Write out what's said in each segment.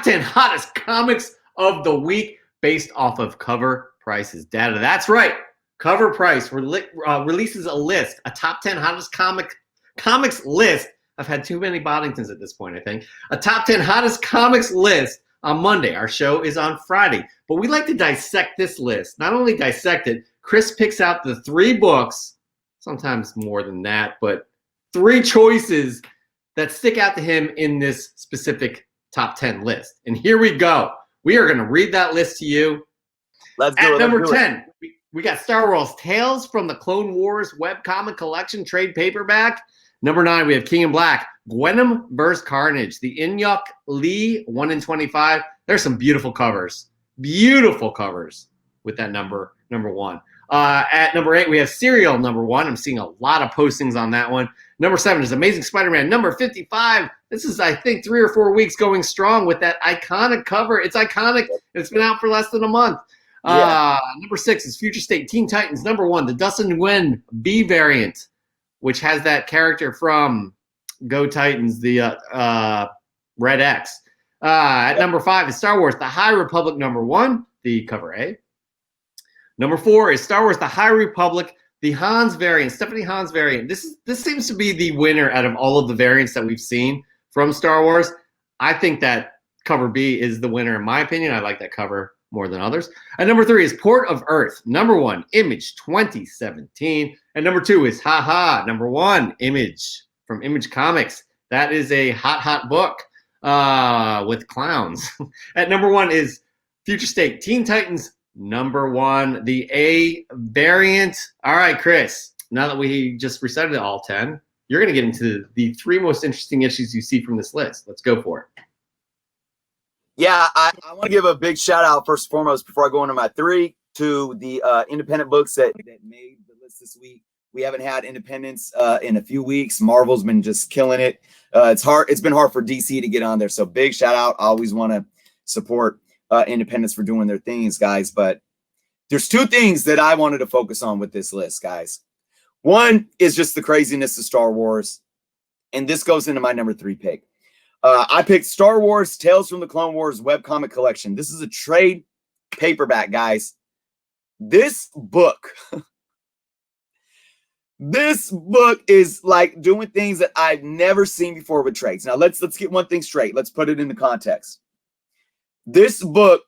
top 10 hottest comics of the week based off of cover prices data. That's right. Cover Price releases a list, a top 10 hottest comics list. I've had too many Boddingtons at this point, I think. A top 10 hottest comics list on Monday. Our show is on Friday. But we like to dissect this list. Not only dissect it, Chris picks out the 3 books, sometimes more than that, but 3 choices that stick out to him in this specific top 10 list. And here we go. We are going to read that list to you. Let's do At it. number 10, we got Star Wars Tales from the Clone Wars webcomic collection trade paperback. Number 9, we have King in Black, Gwenom vs. Carnage, the Inyuk Lee 1 in 25. There's some beautiful covers with that number 1. At number 8, we have Serial number 1. I'm seeing a lot of postings on that one. Number 7 is Amazing Spider-Man number 55. This is, I think, 3 or 4 weeks going strong with that iconic cover. It's iconic. It's been out for less than a month. Number 6 is Future State Teen Titans number 1, the Dustin Nguyen B variant, which has that character from Go Titans, the Red X. At number 5 is Star Wars The High Republic number 1, the cover A. Number 4 is Star Wars The High Republic, the Hans variant, Stephanie Hans variant. This seems to be the winner out of all of the variants that we've seen from Star Wars. I think that cover B is the winner in my opinion. I like that cover more than others. And number 3 is Port of Earth. Number 1, Image 2017. And number 2 is number 1, Image from Image Comics. That is a hot book with clowns. At number 1 is Future State Teen Titans number 1, the A variant. All right, Chris, now that we just recited all 10, you're going to get into the 3 most interesting issues you see from this list. Let's go for it. Yeah, I want to give a big shout out first and foremost before I go into my 3 to the independent books that made the list this week. We haven't had independents in a few weeks. Marvel's been just killing it. It's been hard for DC to get on there. So big shout out. I always want to support independents for doing their things, guys. But there's 2 things that I wanted to focus on with this list, guys. One is just the craziness of Star Wars. And this goes into my number 3 pick. I picked Star Wars Tales from the Clone Wars webcomic collection. This is a trade paperback, guys. This book is like doing things that I've never seen before with trades. Now let's get one thing straight. Let's put it into context. This book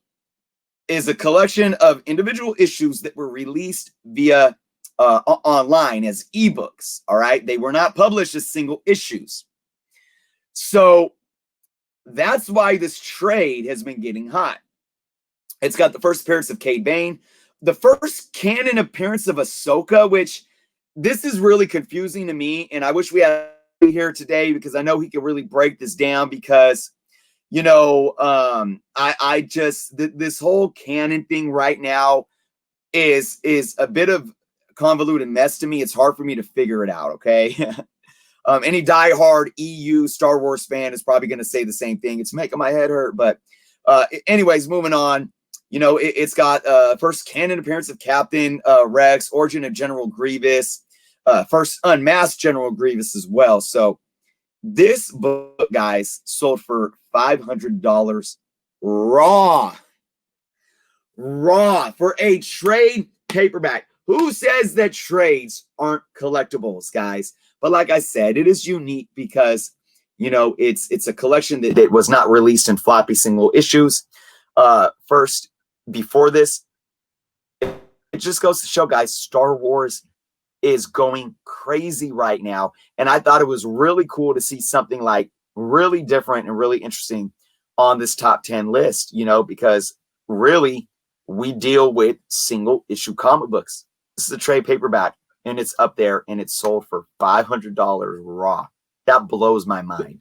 is a collection of individual issues that were released via online as ebooks. All right, they were not published as single issues. So that's why this trade has been getting hot. It's got the first appearance of Cade Bane, the first canon appearance of Ahsoka, which this is really confusing to me. And I wish we had him here today because I know he could really break this down because, you know, I just, this whole canon thing right now is a bit of convoluted mess to me. It's hard for me to figure it out. Okay. Any diehard EU Star Wars fan is probably going to say the same thing. It's making my head hurt. But anyways, moving on. You know, it's got first canon appearance of Captain Rex, origin of General Grievous, first unmasked General Grievous as well. So this book, guys, sold for $500 raw for a trade paperback. Who says that trades aren't collectibles, guys? But like I said, it is unique because, you know, it's a collection that was not released in floppy single issues. First, before this, it just goes to show, guys, Star Wars is going crazy right now. And I thought it was really cool to see something like really different and really interesting on this top 10 list, you know, because really we deal with single issue comic books. This is a trade paperback. And it's up there, and it's sold for $500 raw. That blows my mind.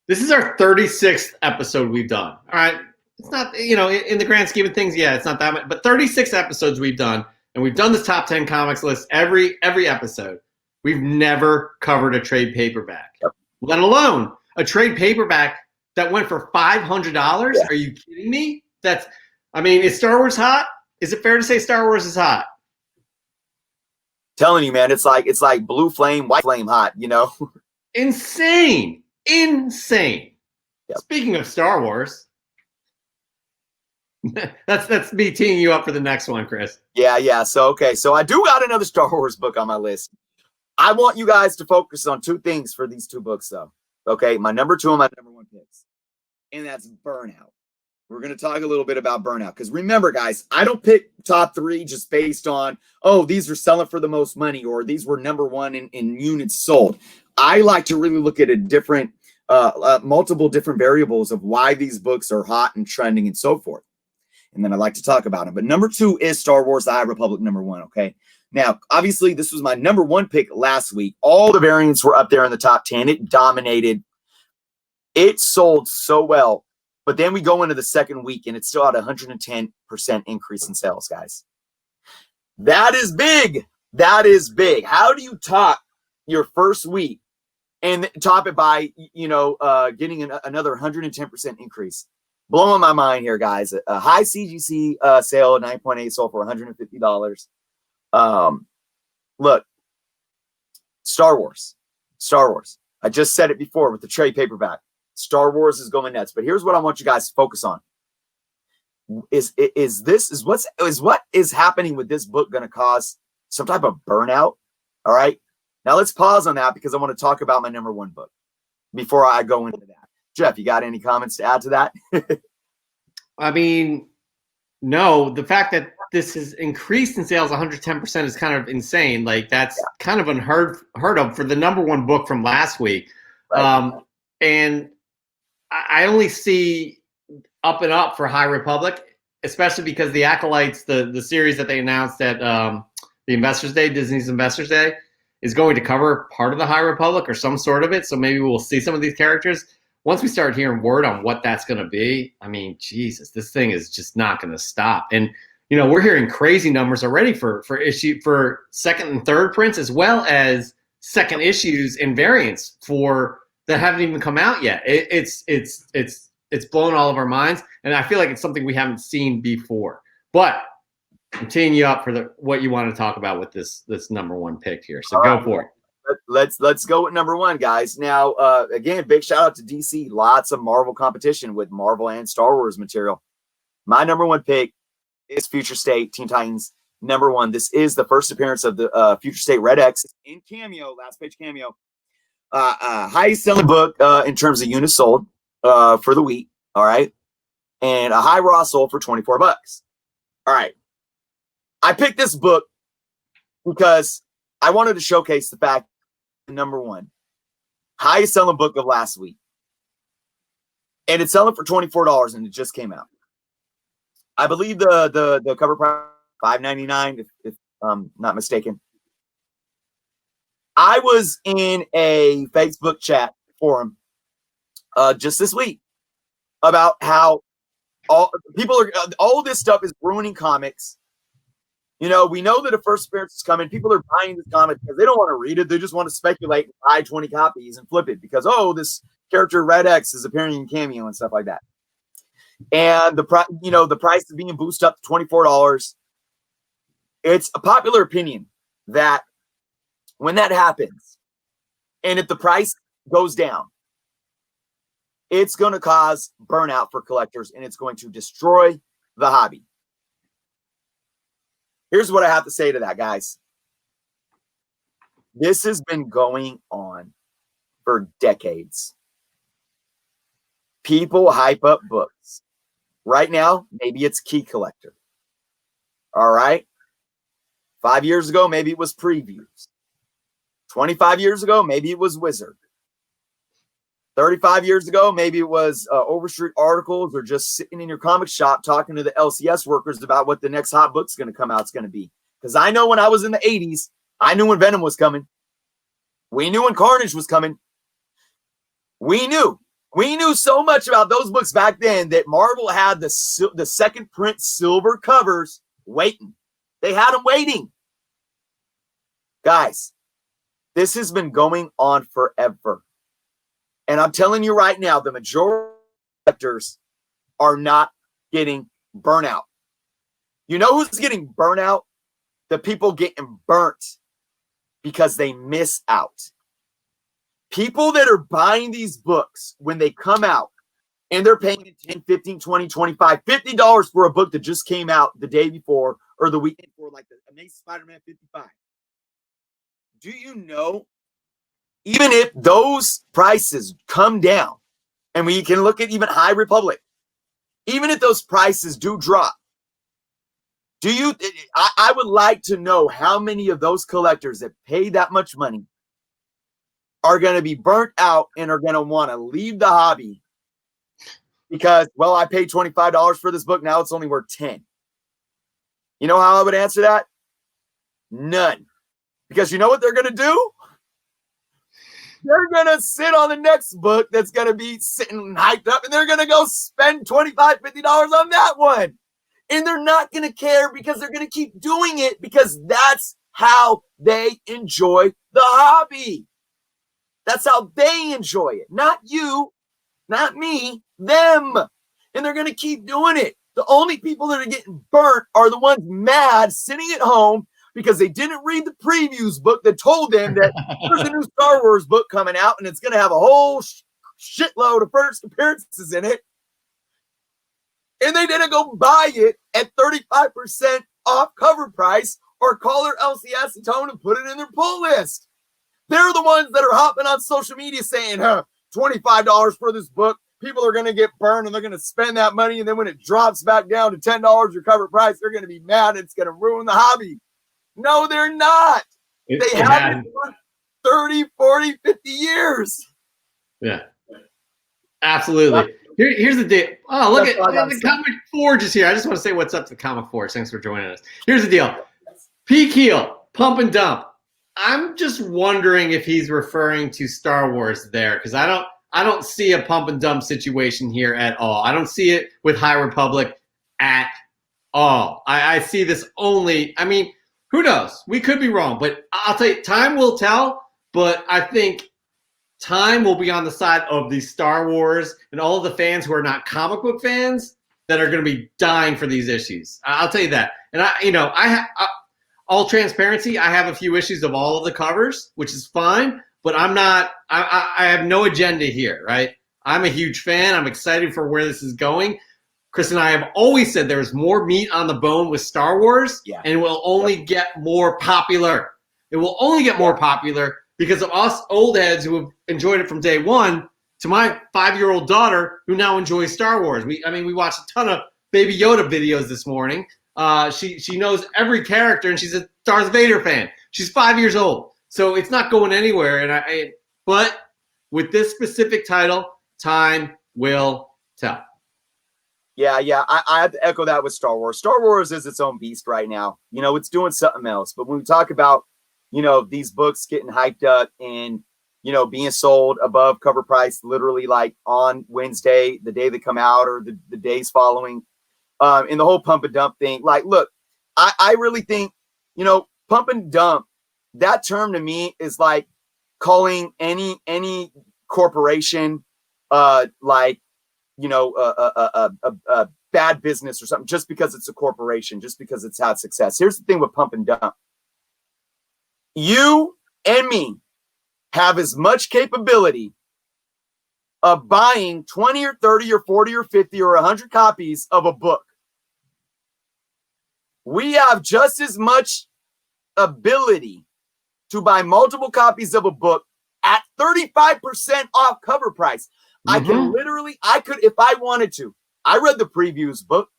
This is our 36th episode we've done. All right. It's not, you know, in the grand scheme of things, yeah, it's not that much. But 36 episodes we've done, and we've done this top 10 comics list every episode. We've never covered a trade paperback, let alone a trade paperback that went for $500. Yeah. Are you kidding me? Is Star Wars hot? Is it fair to say Star Wars is hot? Telling you, man, it's like blue flame, white flame hot, you know. Insane. Yep. Speaking of Star Wars, That's me teeing you up for the next one, Chris. Yeah. So I do got another Star Wars book on my list. I want you guys to focus on two things for these two books, though. Okay, my number 2 and my number 1 picks, and that's Burnout. We're going to talk a little bit about Burnout because remember, guys, I don't pick top 3 just based on, oh, these are selling for the most money or these were number 1 in units sold. I like to really look at a different, multiple different variables of why these books are hot and trending and so forth. And then I like to talk about them. But number 2 is Star Wars: The High Republic, number 1. Okay. Now, obviously, this was my number 1 pick last week. All the variants were up there in the top 10. It dominated. It sold so well. But then we go into the second week, and it's still at 110% increase in sales, guys. That is big. That is big. How do you top your first week and top it by, getting another 110% increase? Blowing my mind here, guys. A high CGC sale, 9.8 sold for $150. Look, Star Wars. I just said it before with the trade paperback. Star Wars is going nuts. But here's what I want you guys to focus on. Is what is happening with this book going to cause some type of burnout? All right. Now let's pause on that because I want to talk about my number 1 book before I go into that. Jeff, you got any comments to add to that? I mean, no, the fact that this has increased in sales 110% is kind of insane. Like that's kind of unheard of for the number 1 book from last week. Right. And I only see up and up for High Republic, especially because the Acolytes, the series that they announced at the Investors Day, Disney's Investors Day, is going to cover part of the High Republic or some sort of it. So maybe we'll see some of these characters. Once we start hearing word on what that's going to be, I mean, Jesus, this thing is just not going to stop. And we're hearing crazy numbers already for second and third prints, as well as second issues and variants that haven't even come out yet. It's blown all of our minds, and I feel like it's something we haven't seen before. But I'm teeing you up for what you want to talk about with this number 1 pick here. So go for it. Let's go with number 1, guys. Now, again, big shout out to DC. Lots of Marvel competition with Marvel and Star Wars material. My number 1 pick is Future State Teen Titans number 1. This is the first appearance of the Future State Red X in cameo, last page cameo. Highest selling book in terms of units sold for the week. All right. And a high raw sold for $24. All right. I picked this book because I wanted to showcase the fact that number 1, highest selling book of last week. And it's selling for $24 and it just came out. I believe the cover price $5.99 if I'm not mistaken. I was in a Facebook chat forum just this week about how all this stuff is ruining comics. We know that a first appearance is coming. People are buying this comic because they don't want to read it. They just want to speculate and buy 20 copies and flip it because, this character Red X is appearing in cameo and stuff like that. And the price is being boosted up to $24. It's a popular opinion that when that happens, and if the price goes down, it's going to cause burnout for collectors and it's going to destroy the hobby. Here's what I have to say to that, guys. This has been going on for decades. People hype up books. Right now, maybe it's Key Collector. All right. 5 years ago, maybe it was previews. 25 years ago, maybe it was Wizard. 35 years ago, maybe it was Overstreet articles or just sitting in your comic shop talking to the LCS workers about what the next hot book's going to come out is going to be. Because I know when I was in the 80s, I knew when Venom was coming. We knew when Carnage was coming. We knew so much about those books back then that Marvel had the second print silver covers waiting. They had them waiting. Guys, this has been going on forever. And I'm telling you right now, the majority of collectors are not getting burnout. You know who's getting burnout? The people getting burnt because they miss out. People that are buying these books when they come out And they're paying $10, $15, $20, $25, $50 for a book that just came out the day before or the weekend for, like the Amazing Spider-Man 55. Do you know, even if those prices come down, and we can look at even High Republic, even if those prices do drop, I would like to know how many of those collectors that pay that much money are going to be burnt out and are going to want to leave the hobby because, well, I paid $25 for this book. Now it's only worth 10. You know how I would answer that? None. Because you know what they're going to do? They're going to sit on the next book that's going to be sitting hyped up, and they're going to go spend $25, $50 on that one. And they're not going to care because they're going to keep doing it because that's how they enjoy the hobby. That's how they enjoy it. Not you, not me, them. And they're going to keep doing it. The only people that are getting burnt are the ones mad sitting at home because they didn't read the previews book that told them that there's a new Star Wars book coming out and it's going to have a whole shitload of first appearances in it. And they didn't go buy it at 35% off cover price or call their LC Acetone and put it in their pull list. They're the ones that are hopping on social media saying, $25 for this book. People are going to get burned and they're going to spend that money. And then when it drops back down to $10 your cover price, they're going to be mad. It's going to ruin the hobby. No, they're not. They haven't for 30, 40, 50 years. Yeah, absolutely. Here's the deal. Oh, look at the Comic Forge is here. I just want to say what's up to the Comic Forge. Thanks for joining us. Here's the deal. Peak heel, pump and dump. I'm just wondering if he's referring to Star Wars there because I don't see a pump and dump situation here at all. I don't see it with High Republic at all. I see this only. I mean, who knows? We could be wrong, but I'll tell you, time will tell. But I think time will be on the side of the Star Wars and all of the fans who are not comic book fans that are going to be dying for these issues. I'll tell you that. And all transparency, I have a few issues of all of the covers, which is fine, but I have no agenda here, right? I'm a huge fan. I'm excited for where this is going. Chris and I have always said there's more meat on the bone with Star Wars, and it will only get more popular. It will only get more popular because of us old heads who have enjoyed it from day one to my 5-year-old daughter who now enjoys Star Wars. We watched a ton of Baby Yoda videos this morning. She knows every character, and she's a Darth Vader fan. She's 5 years old, so it's not going anywhere. But with this specific title, time will tell. Yeah, I have to echo that with Star Wars. Star Wars is its own beast right now. It's doing something else. But when we talk about, these books getting hyped up and, being sold above cover price, literally like on Wednesday, the day they come out or the days following, and the whole pump and dump thing. Like, look, I really think, pump and dump, that term to me is like calling any corporation, a bad business or something just because it's a corporation, just because it's had success. Here's the thing with pump and dump. You and me have as much capability of buying 20 or 30 or 40 or 50 or 100 copies of a book. We have just as much ability to buy multiple copies of a book at 35% off cover price. Mm-hmm. I could, if I wanted to. I read the previews book.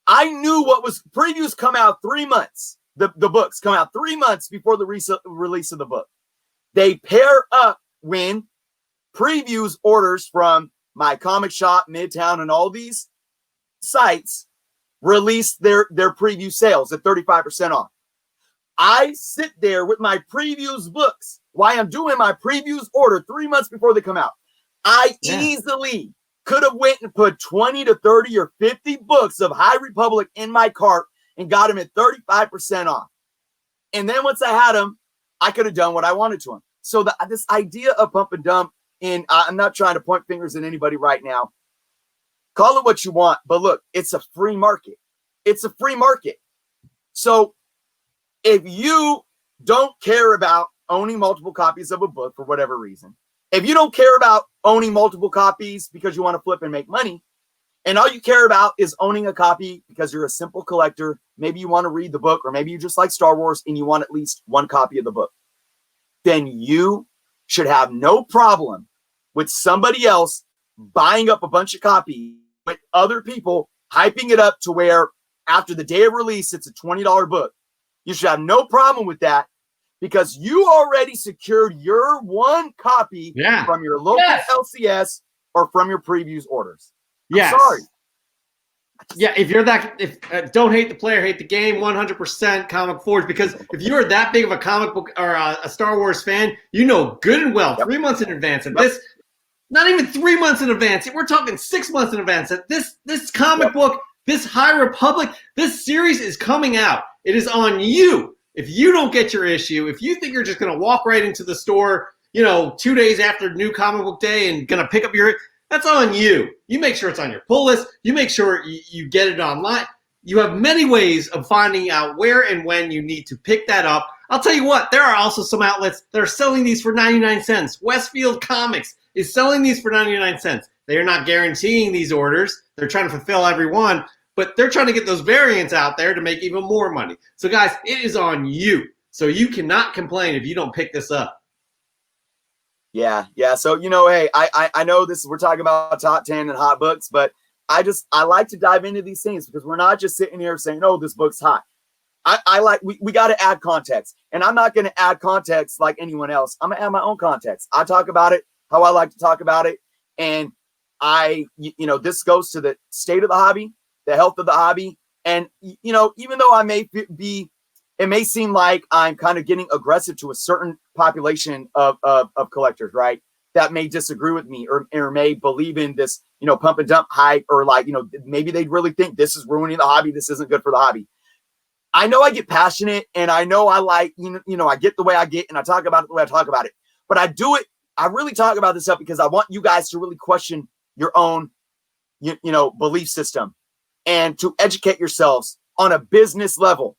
I knew previews come out 3 months. The books come out 3 months before the release of the book. They pair up when previews orders from my comic shop, Midtown, and all these sites release their preview sales at 35% off. I sit there with my previews books while I'm doing my previews order 3 months before they come out. I easily could have went and put 20 to 30 or 50 books of High Republic in my cart and got them at 35% off. And then once I had them, I could have done what I wanted to them. So this idea of pump and dump, and I'm not trying to point fingers at anybody right now. Call it what you want, but look, it's a free market. It's a free market. So if you don't care about owning multiple copies of a book for whatever reason, If you don't care about owning multiple copies because you want to flip and make money, and all you care about is owning a copy because you're a simple collector, maybe you want to read the book, or maybe you just like Star Wars and you want at least one copy of the book, then you should have no problem with somebody else buying up a bunch of copies with other people, hyping it up to where after the day of release, it's a $20 book. You should have no problem with that because you already secured your one copy from your local LCS or from your previews orders. I'm sorry. Yeah, if you're don't hate the player, hate the game, 100% Comic Forge, because if you're that big of a comic book or a Star Wars fan, you know good and well 3 months in advance of this, not even 3 months in advance, we're talking 6 months in advance, that this comic book, this High Republic, this series is coming out. It is on you. If you don't get your issue, if you think you're just going to walk right into the store, 2 days after New Comic Book Day and going to pick up that's on you. You make sure it's on your pull list. You make sure you get it online. You have many ways of finding out where and when you need to pick that up. I'll tell you what, there are also some outlets that are selling these for 99 cents. Westfield Comics is selling these for 99 cents. They are not guaranteeing these orders. They're trying to fulfill every one, but they're trying to get those variants out there to make even more money. So guys, it is on you. So you cannot complain if you don't pick this up. Yeah. So, hey, I know we're talking about top 10 and hot books, but I like to dive into these things because we're not just sitting here saying, oh, this book's hot. We got to add context, and I'm not going to add context like anyone else. I'm going to add my own context. I talk about it how I like to talk about it. And this goes to the state of the hobby, the health of the hobby. And, even though I may it may seem like I'm kind of getting aggressive to a certain population of collectors, right? That may disagree with me or may believe in this, pump and dump hype, or maybe they really think this is ruining the hobby. This isn't good for the hobby. I know I get passionate, and I know I like, I get the way I get, and I talk about it the way I talk about it. But I really talk about this stuff because I want you guys to really question your own, belief system, and to educate yourselves on a business level,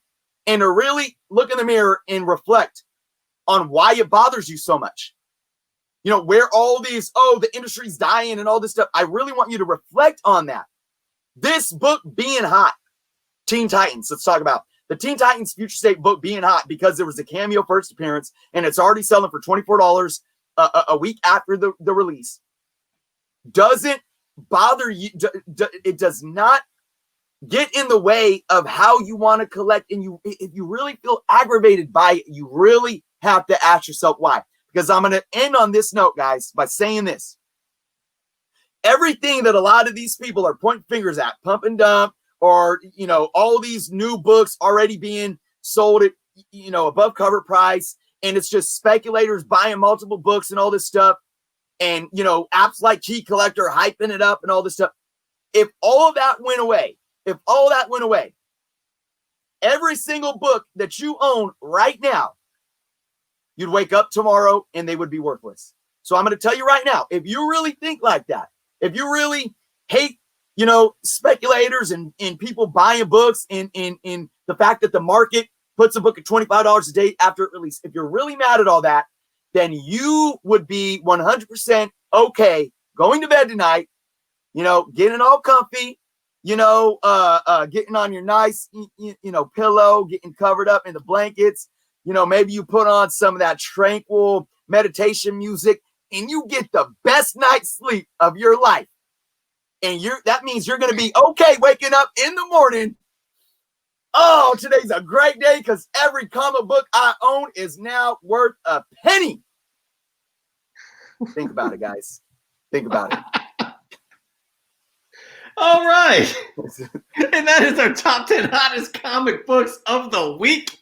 and to really look in the mirror and reflect on why it bothers you so much. Where all these, the industry's dying and all this stuff. I really want you to reflect on that. This book being hot, Teen Titans, let's talk about the Teen Titans Future State book being hot because there was a cameo first appearance and it's already selling for $24 a week after the release. Doesn't bother you. It does not get in the way of how you want to collect. And if you really feel aggravated by it, you really have to ask yourself why. Because I'm going to end on this note, guys, by saying this. Everything that a lot of these people are pointing fingers at, pump and dump, or, all these new books already being sold at, above cover price. And it's just speculators buying multiple books and all this stuff. And, apps like Key Collector hyping it up and all this stuff. If all of that went away, every single book that you own right now, you'd wake up tomorrow and they would be worthless. So I'm going to tell you right now, if you really think like that, if you really hate, speculators and people buying books and the fact that the market puts a book at $25 a day after it released, if you're really mad at all that, then you would be 100% okay going to bed tonight, getting all comfy, getting on your nice, pillow, getting covered up in the blankets. Maybe you put on some of that tranquil meditation music and you get the best night's sleep of your life. And that means you're going to be okay waking up in the morning. Oh, today's a great day because every comic book I own is now worth a penny. Think about it, guys. Think about it. All right. And that is our top 10 hottest comic books of the week.